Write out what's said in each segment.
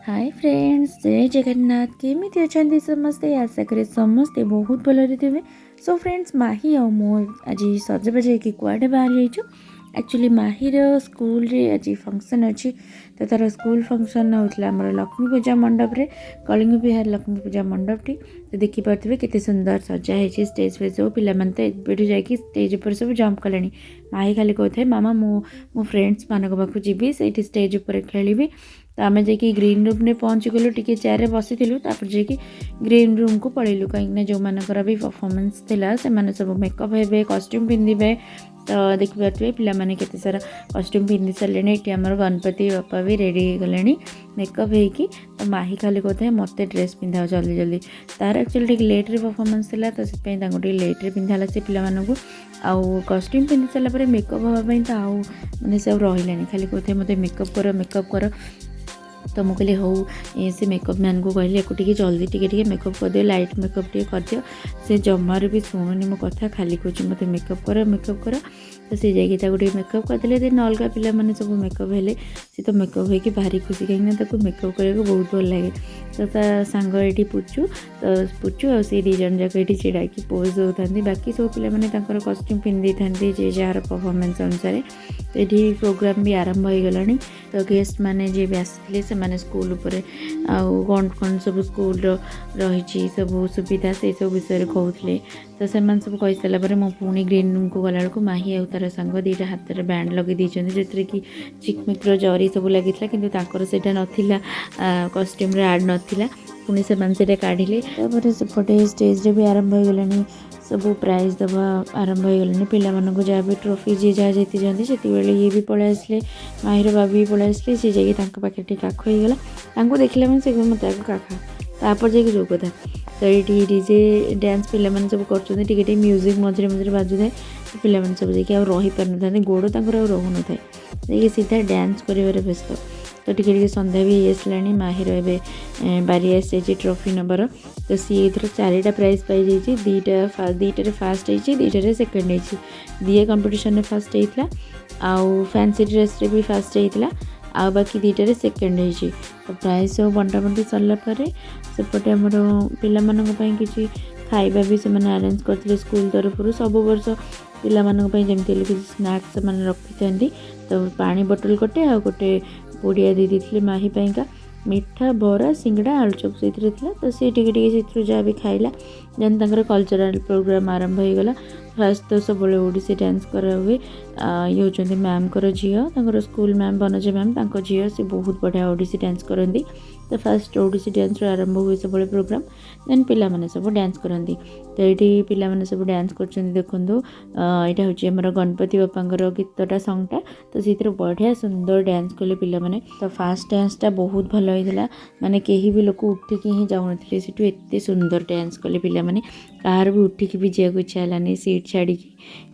Hi friends, जय जगन्नाथ। केमिति अछंती समस्ते? आशा करे समस्ते बहुत भलरे थे। सो फ्रेंड्स, माही आ मो आज सजबाज कि कुआडे बाहर जाइछु। एक्चुअली माहीर स्कूल रे आज फंक्शन अच्छी, तो तार स्कूल फंक्शन होता आम लक्ष्मी पूजा मंडप रे, कलिंग विहार लक्ष्मी पूजा मंडप टी। तो देखिपे केते सुंदर सजा है स्टेज फेज सब पिला तो एबेठू जाकि स्टेज पर सब जंप कले। माही खाली कहते मामा मो फ्रेंड्स मान पाक जी से स्टेज उपर खेली। तो आम जा ग्रीन रूम में पहुँची गलु, टी चेयर रे बसी जा ग्रीन रूम को पलैलु कहीं जो मानकर भी परफॉर्मेंस थिला से माने सब मेकअप हे, कॉस्ट्यूम पिंधे। तो देखिपे पिलाने केते सारा कॉस्ट्यूम पिंधि सारे। ये आमर गणपति बापा भी रेडी हो गले मेकअप होगी। तो माही खाली कहते मत ड्रेस पिंधा जल्दी जल्दी। तार एक्चुअली टे लेट्रे परफॉर्मेंस थी, तो से लेट्रे पिंधाला से पिलामानकु। आउ कॉस्ट्यूम पिंधि सारापर मेकअप हाँपाई तो आउ मैंने सब रहा खाली कहते मत मेकअप कर। तो मुझे कहली हो से मेकअप मैन को कहली एक जल्दी टे मेकअप कर दियो, लाइट मेकअप टे कर दियो। से जमार भी शुणुनी मो कथा, खाली कह मत मेकअप कर। तो सी जाइए मेकअप करदे। देन अलग पिला माने सब मेकअप हेले, सी तो मेकअप होगी भारी खुशी कहीं मेकअप करने को बहुत भल लगे। तो सांग ये पुचू, तो पुचू आ दी जन जाक ये चिड़ा कि पोज होता। बाकी सब पिला कॉस्ट्यूम पिंधि था जे जार परफॉर्मेंस अनुसार। तो ये प्रोग्राम भी आरंभ हो गला। तो गेस्ट मैंने जी भी आसते से मैंने स्कूल उपरे आउ कौन कौन सब स्कूल रही सब सुविधा से सब विषय कहते। तो से सब कही सारापर मो पुणी ग्रीन रूम को गला बेलू माही आउ तार सांग दीटा हाथ में बैंड लगे जो कि चिकमिक्र जरी सब लगी से नाला कॉस्ट्यूम रे आड नाला। पुणी से काढ़िले सेपटे स्टेज रे भी आरंभ हो गलानी। सब प्राइज दबा आरंभ हो गलानी पिलामानंकु जहाँ भी ट्रॉफी जी जहाँ जीति जाती से ये भी पलि आसले। माहीर बाबी भी पलि आसले। सी जाके काख हो गला देखला मैंने से मत आगे काखा तापर जाकि जो कथा। तो ये डीजे डांस पिलाने सब कर म्यूजिक मझे मझे बाजू थाए। पिलाने सब जाकि रही पार न गोड़ रोहन थाए, देखिए सीधा डांस कर व्यस्त। तो टे सन्ध्या भी आसला। माहीर ए बारी आसी ट्रॉफी नंबर। तो सी एथर 4टा प्राइज पाई जाइए, दीटारे फास्ट होती, दीटारे सेकेंड होती। दिए कंपटीशन फास्ट होता, आउ फैंसी ड्रेस रे भी फास्ट होता, आ बाकी दीटारे सेकेंड होती। तो प्राइज सब बंटा बंटी सरलापर सेपटे आमर पिलामानंकु किसी खाइबा भी से अरेंज करते स्कूल तरफ। सब वर्ष पिलामानंकु जमती किसी स्नैक्स से रखी था। तो पानी बोतल गोटे आ गोटे पुड़िया दे दी माही पाइंका, मिठा बरा सिंगड़ा आलुचप से था। तो सी टे जहाँ भी खाइला। देन तंकर कल्चरल प्रोग्राम आरंभ हो गला। फास्ट तो सब ओडिसी डांस करा हुए। ये होचंदी मैम को झील स्कूल मैम बनजा मैम झील से बहुत बढ़िया ओडिसी डांस करती। तो फास्ट ओडिसी डांस आरंभ हुए सब प्रोग्राम। देन पिला माने सब डांस करती। तो ये पिला माने सब डांस कर देखो। यहाँ हूँ आम गणपति बापा गीतटा सॉन्गटा। तो से बढ़िया सुंदर डांस कले पिला माने। तो फास्ट डांसटा बहुत भल होता, माने कहीं भी लोक उठिकी ही जाऊन से एत सुंदर डांस कले पिला माने। कहार भी उठिकी भी जाक इच्छा है सीट छाड़ी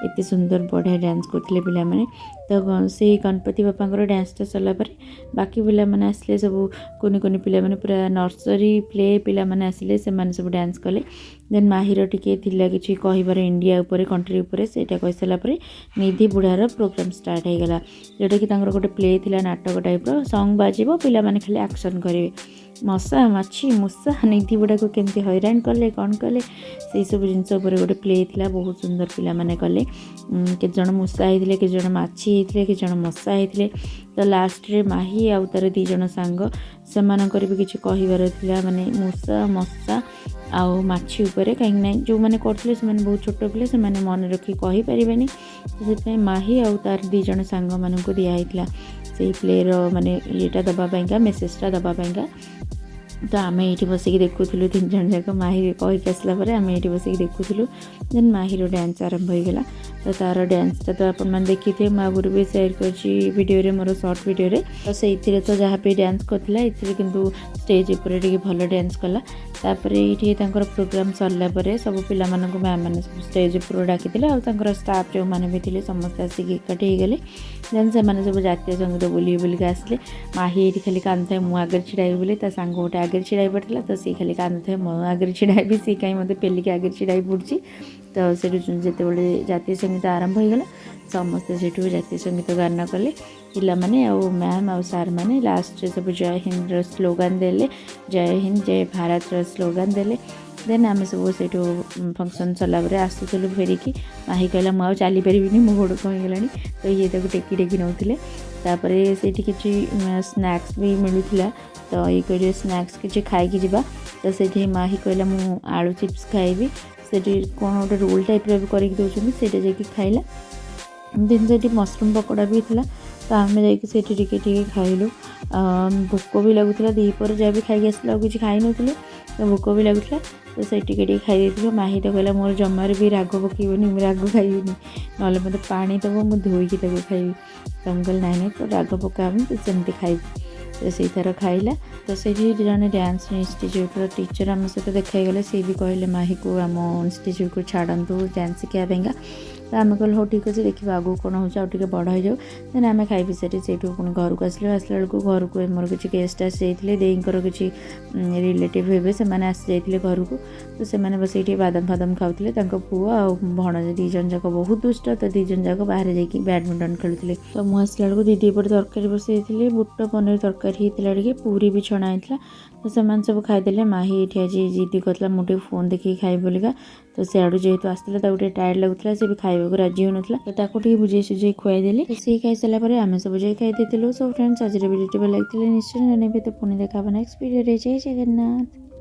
एत सुंदर बढ़िया डांस करते पिलाने। तो से गणपति बापा डांसटा सरलापर बाकी पिलाने आसले सब कुनि कुनि पिलाने पूरा नर्सरी प्ले पिलाने आसिले से सब डांस कले। देन माहीर टिके थिला किछि कहिबार इंडिया उपरे कंट्री उपरे सेटा कहि सारापर निधि बुढ़ार प्रोग्राम स्टार्ट हो गला, जोटा कि गोटे प्ले थिला नाटक टाइप सॉन्ग बाजिबो, पिलाने खाली एक्शन करेंगे। मशा माछी मूषा निधि बुढ़ा को केमती हैरान कले कौन कले से सब जिन गोटे प्ले थिला बहुत सुंदर पिलाने कले। के जन मूषा होते, के जन माछी होते, के जन मशा होते। तो लास्ट रे माही आउ तार दी जन सांग से भी किसी कहबार थिला, माने मूषा मशा आउ माछी उपरे कहीं जो मैंने करते से बहुत छोट पिले से मन रखी कहीपर। तो से माही आउ तार दी जन सांग मानक दिखाई से प्लेर माने येटा दबापाइंका मेसेजटा दबापाइंका। तो आम ये बसिक देखुलु 3 जन जाक माही कहीकि आसला आम ये बसिक देखुलु। देन माहीर डांस आरंभ हो गला। तो तार डांसटा तो आप देखी थे, मैं आगुरी भी शेयर कर मोर शॉर्ट वीडियो। तो से तो जहाँ भी डांस करता ये किंतु स्टेज उपर टे भल डांस कला। तापर ये प्रोग्राम सरला सब पिला मैम मैंने सब स्टेज उपर डाकी स्टाफ जो मैंने भी थे समस्त आसिक एकाठी हो गले। देन से सब जातीय संगीत बोली बोलिक आसले। माही ये खाली कांदे मु आगे छिड़ा बोले सांग गोटे आगे छिड़ा पड़ता। तो सी खाली कांदे मो आगे छिड़ा भी सी कहीं मत पेलिक आगे छिड़ा पड़ी। तो से जिते जातीय संगीत आरंभ हो गला समस्ते से जातीय संगीत गान कले। पिलामाने आउ मैम आउ सार माने लास्ट सब जय हिंद स्लोगान देले, जय हिंद जय भारत स्लोगान देले। देन आम सब से फंक्शन सरला आसुलु फेरिकी माही कहला मुझे चली पारि मो गोड़ कहीं गला तो ये टेकी टेकी नौले से किसी स्नैक्स भी मिलूला तो ये कह स्नैक्स किसी खाई जा तो से माही कहला मु आलू चिप्स खाइबी से कौन गोटे रोल टाइप करके दौरान से खाइला। दिन से मशरूम पकोड़ा भी था तो आम जाके खाइलु। भोक भी लगुला दीपर जहाँ भी खाई आसला किसी खाई नी तो भोक भी लगुला तो से खाई माही तो कहला मोर जमार भी राग पकेबनी राग खाइबनी ना मत पानी दब मुझे धोईकी खाइबी तो मुझे ना ना तो राग पकाबी तो सेमती खाइबी तो से थर खाइला। तो से जन डांस इंस्टीट्यूट टीचर आम सहित देखाईगले सी भी कहले माही को आम इंस्टीट्यूट को छाड़ू डांस शिखापी तो आम कहल हो ठीक अच्छे देखा आगू कौन हो बड़ हो जाऊ देन आम खाई पी सारी से पुणी घर को आसला बेलू घर को मोर किसी गेस्ट आसी जाते देईर किसी रिलेटिव हे से आसी जाते घर को तो से बस ये बादाम फादाम खाऊले पुओ आ भणज दी जन जाक बहुत दुष्ट तो दी जन जाक बाहर जाकि बैडमिंटन खेलुले तो मुझे आसला बेलू दीदी पर तरकारी बसई बुट पनीर तरकारी होता टे पूरी भी छणा होता तो से सब खाईदे। माही ये आज जिद्दी करता मुझे फोन देखिए खाई बोलिका तो सियाड़ू जेहतु आसला टायर्ड लगुला से भी खाइबा राजी होना तो बुझे सुझे खुआईदेली तो सी खाई सारापर आम सब जाए खाई। सो फ्रेंड्स आज वीडियो भल लगे निश्चय जनइबे तो पुणी देखा नेक्स्ट वीडियो जय जगन्नाथ।